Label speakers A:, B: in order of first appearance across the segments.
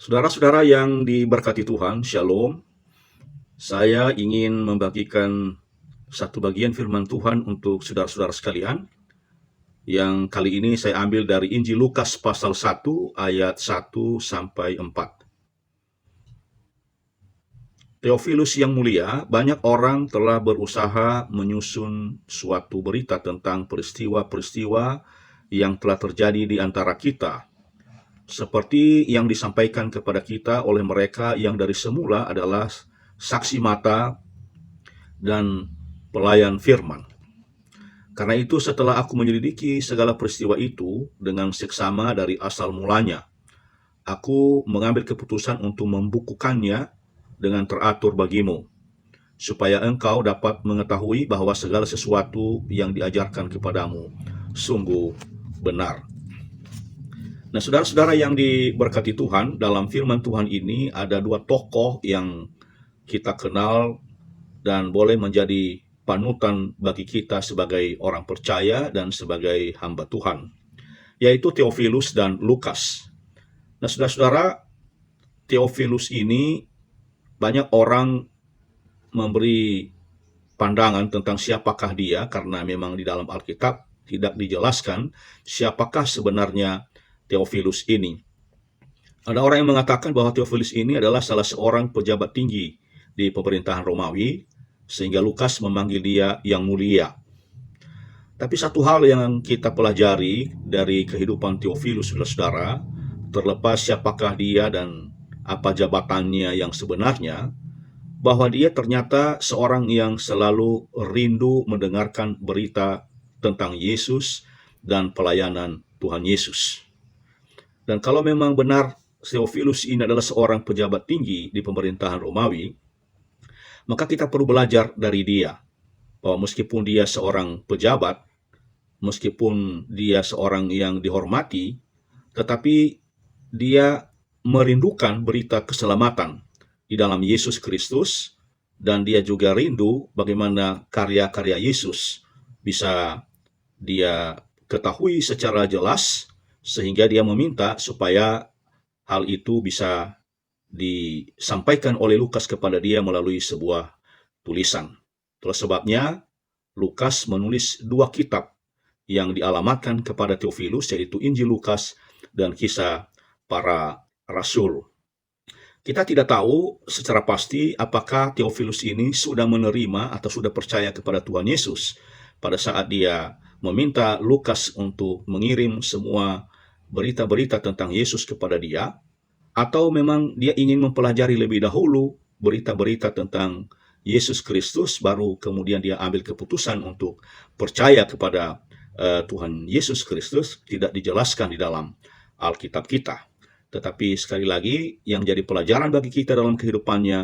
A: Saudara-saudara yang diberkati Tuhan, Shalom. Saya ingin membagikan satu bagian firman Tuhan untuk saudara-saudara sekalian. Yang kali ini saya ambil dari Injil Lukas pasal 1 ayat 1 sampai 4. Theophilus yang mulia, banyak orang telah berusaha menyusun suatu berita tentang peristiwa-peristiwa yang telah terjadi di antara kita, seperti yang disampaikan kepada kita oleh mereka yang dari semula adalah saksi mata dan pelayan firman. Karena itu setelah aku menyelidiki segala peristiwa itu dengan seksama dari asal mulanya, aku mengambil keputusan untuk membukukannya dengan teratur bagimu, supaya engkau dapat mengetahui bahwa segala sesuatu yang diajarkan kepadamu sungguh benar. Nah, saudara-saudara yang diberkati Tuhan, dalam firman Tuhan ini ada dua tokoh yang kita kenal dan boleh menjadi panutan bagi kita sebagai orang percaya dan sebagai hamba Tuhan, yaitu Theophilus dan Lukas. Nah, saudara-saudara, Theophilus ini banyak orang memberi pandangan tentang siapakah dia, karena memang di dalam Alkitab tidak dijelaskan siapakah sebenarnya Theophilus ini. Ada orang yang mengatakan bahwa Theophilus ini adalah salah seorang pejabat tinggi di pemerintahan Romawi, sehingga Lukas memanggil dia yang mulia. Tapi satu hal yang kita pelajari dari kehidupan Theophilus, saudara-saudara, terlepas siapakah dia dan apa jabatannya yang sebenarnya, bahwa dia ternyata seorang yang selalu rindu mendengarkan berita tentang Yesus dan pelayanan Tuhan Yesus. Dan kalau memang benar Theophilus ini adalah seorang pejabat tinggi di pemerintahan Romawi, maka kita perlu belajar dari dia, bahwa meskipun dia seorang pejabat, meskipun dia seorang yang dihormati, tetapi dia merindukan berita keselamatan di dalam Yesus Kristus, dan dia juga rindu bagaimana karya-karya Yesus bisa dia ketahui secara jelas, sehingga dia meminta supaya hal itu bisa disampaikan oleh Lukas kepada dia melalui sebuah tulisan. Itulah sebabnya Lukas menulis dua kitab yang dialamatkan kepada Theophilus, yaitu Injil Lukas dan Kisah Para Rasul. Kita tidak tahu secara pasti apakah Theophilus ini sudah menerima atau sudah percaya kepada Tuhan Yesus pada saat dia meminta Lukas untuk mengirim semua berita-berita tentang Yesus kepada dia, atau memang dia ingin mempelajari lebih dahulu berita-berita tentang Yesus Kristus, baru kemudian dia ambil keputusan untuk percaya kepada Tuhan Yesus Kristus. Tidak dijelaskan di dalam Alkitab kita. Tetapi sekali lagi, yang jadi pelajaran bagi kita dalam kehidupannya,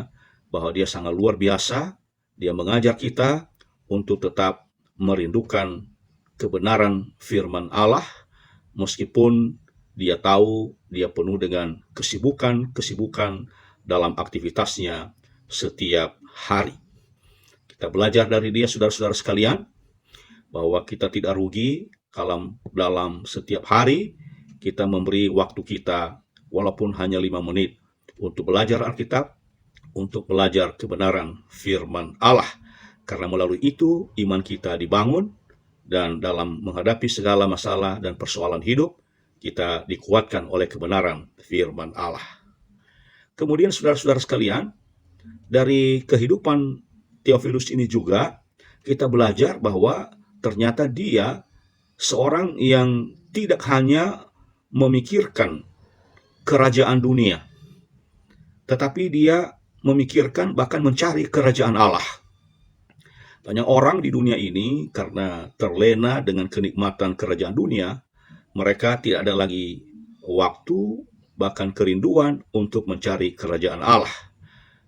A: bahwa dia sangat luar biasa. Dia mengajar kita untuk tetap merindukan kebenaran firman Allah, meskipun dia tahu dia penuh dengan kesibukan dalam aktivitasnya setiap hari. Kita belajar dari dia, saudara-saudara sekalian, bahwa kita tidak rugi kalau dalam setiap hari kita memberi waktu kita walaupun hanya 5 menit untuk belajar Alkitab, untuk belajar kebenaran firman Allah. Karena melalui itu iman kita dibangun, dan dalam menghadapi segala masalah dan persoalan hidup, kita dikuatkan oleh kebenaran firman Allah. Kemudian saudara-saudara sekalian, dari kehidupan Theophilus ini juga kita belajar bahwa ternyata dia seorang yang tidak hanya memikirkan kerajaan dunia, tetapi dia memikirkan bahkan mencari kerajaan Allah. Banyak orang di dunia ini karena terlena dengan kenikmatan kerajaan dunia, mereka tidak ada lagi waktu, bahkan kerinduan untuk mencari kerajaan Allah.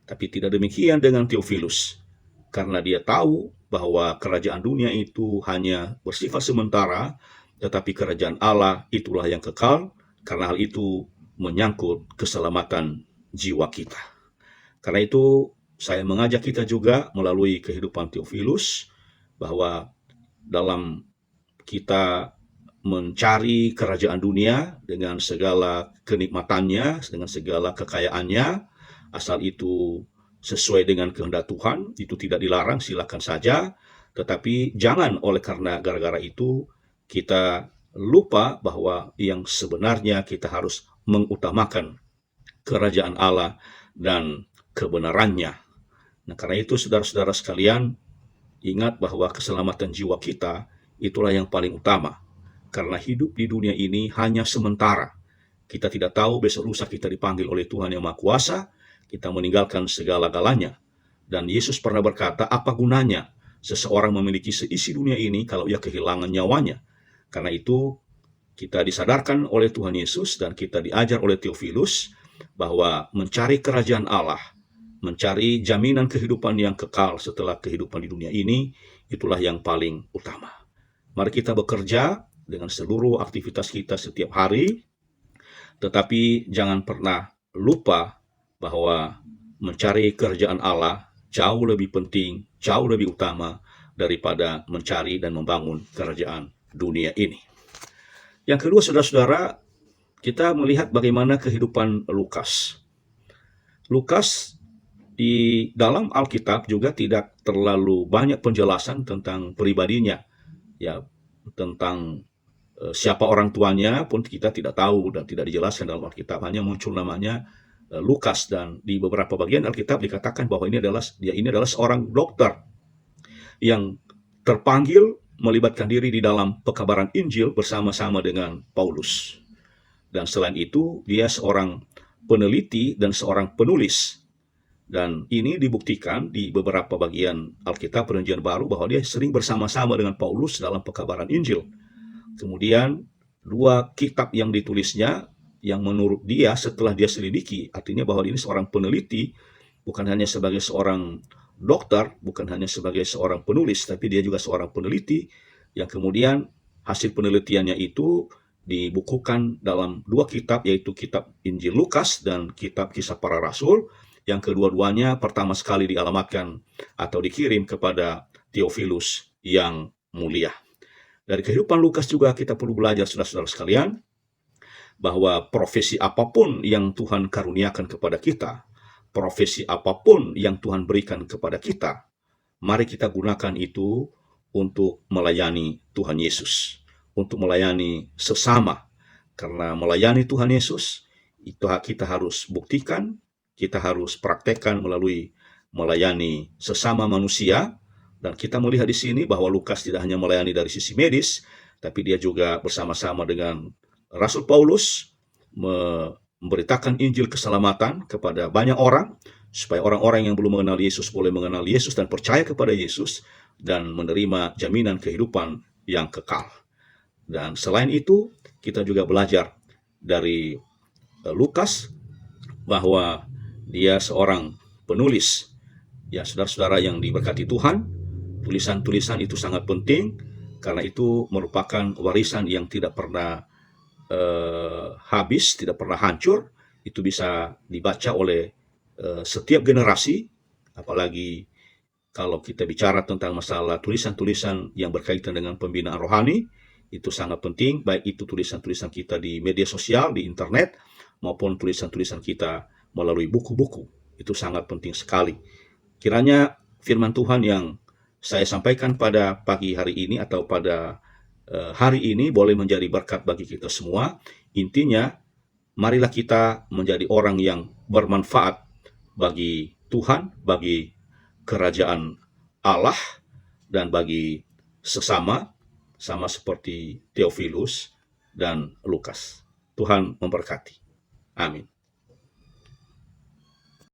A: Tapi tidak demikian dengan Theophilus, karena dia tahu bahwa kerajaan dunia itu hanya bersifat sementara, tetapi kerajaan Allah itulah yang kekal, karena hal itu menyangkut keselamatan jiwa kita. Karena itu saya mengajak kita juga melalui kehidupan Theophilus, bahwa dalam kita mencari kerajaan dunia dengan segala kenikmatannya, dengan segala kekayaannya, asal itu sesuai dengan kehendak Tuhan, itu tidak dilarang, silakan saja. Tetapi jangan oleh karena gara-gara itu kita lupa bahwa yang sebenarnya kita harus mengutamakan kerajaan Allah dan kebenarannya. Nah, karena itu saudara-saudara sekalian, ingat bahwa keselamatan jiwa kita itulah yang paling utama. Karena hidup di dunia ini hanya sementara. Kita tidak tahu besok lusa kita dipanggil oleh Tuhan Yang Maha Kuasa, kita meninggalkan segala-galanya. Dan Yesus pernah berkata, apa gunanya seseorang memiliki seisi dunia ini kalau ia kehilangan nyawanya? Karena itu kita disadarkan oleh Tuhan Yesus dan kita diajar oleh Theophilus bahwa mencari kerajaan Allah, mencari jaminan kehidupan yang kekal setelah kehidupan di dunia ini, itulah yang paling utama. Mari kita bekerja dengan seluruh aktivitas kita setiap hari, tetapi jangan pernah lupa bahwa mencari kerajaan Allah jauh lebih penting, jauh lebih utama daripada mencari dan membangun kerajaan dunia ini. Yang kedua, saudara-saudara, kita melihat bagaimana kehidupan Lukas. Lukas di dalam Alkitab juga tidak terlalu banyak penjelasan tentang pribadinya, ya, tentang siapa orang tuanya pun kita tidak tahu dan tidak dijelaskan dalam Alkitab, hanya muncul namanya Lukas, dan di beberapa bagian Alkitab dikatakan bahwa dia ini adalah seorang dokter yang terpanggil melibatkan diri di dalam pekabaran Injil bersama-sama dengan Paulus. Dan selain itu dia seorang peneliti dan seorang penulis. Dan ini dibuktikan di beberapa bagian Alkitab Perjanjian Baru bahwa dia sering bersama-sama dengan Paulus dalam pekabaran Injil. Kemudian 2 kitab yang ditulisnya yang menurut dia setelah dia selidiki, artinya bahwa ini seorang peneliti, bukan hanya sebagai seorang dokter, bukan hanya sebagai seorang penulis, tapi dia juga seorang peneliti yang kemudian hasil penelitiannya itu dibukukan dalam 2 kitab, yaitu kitab Injil Lukas dan kitab Kisah Para Rasul, yang kedua-duanya pertama sekali dialamatkan atau dikirim kepada Theophilus yang mulia. Dari kehidupan Lukas juga kita perlu belajar, saudara-saudara sekalian, bahwa profesi apapun yang Tuhan karuniakan kepada kita, profesi apapun yang Tuhan berikan kepada kita, mari kita gunakan itu untuk melayani Tuhan Yesus, untuk melayani sesama. Karena melayani Tuhan Yesus, itu kita harus buktikan, kita harus praktekkan melalui melayani sesama manusia. Dan kita melihat di sini bahwa Lukas tidak hanya melayani dari sisi medis, tapi dia juga bersama-sama dengan Rasul Paulus memberitakan Injil keselamatan kepada banyak orang, supaya orang-orang yang belum mengenal Yesus boleh mengenal Yesus dan percaya kepada Yesus dan menerima jaminan kehidupan yang kekal. Dan selain itu, kita juga belajar dari Lukas bahwa dia seorang penulis. Ya, saudara-saudara yang diberkati Tuhan, tulisan-tulisan itu sangat penting, karena itu merupakan warisan yang tidak pernah habis, tidak pernah hancur. Itu bisa dibaca oleh setiap generasi, apalagi kalau kita bicara tentang masalah tulisan-tulisan yang berkaitan dengan pembinaan rohani, itu sangat penting, baik itu tulisan-tulisan kita di media sosial, di internet, maupun tulisan-tulisan kita melalui buku-buku. Itu sangat penting sekali. Kiranya firman Tuhan yang saya sampaikan pada pagi hari ini atau pada hari ini boleh menjadi berkat bagi kita semua. Intinya, marilah kita menjadi orang yang bermanfaat bagi Tuhan, bagi kerajaan Allah, dan bagi sesama, sama seperti Theophilus dan Lukas. Tuhan memberkati. Amin.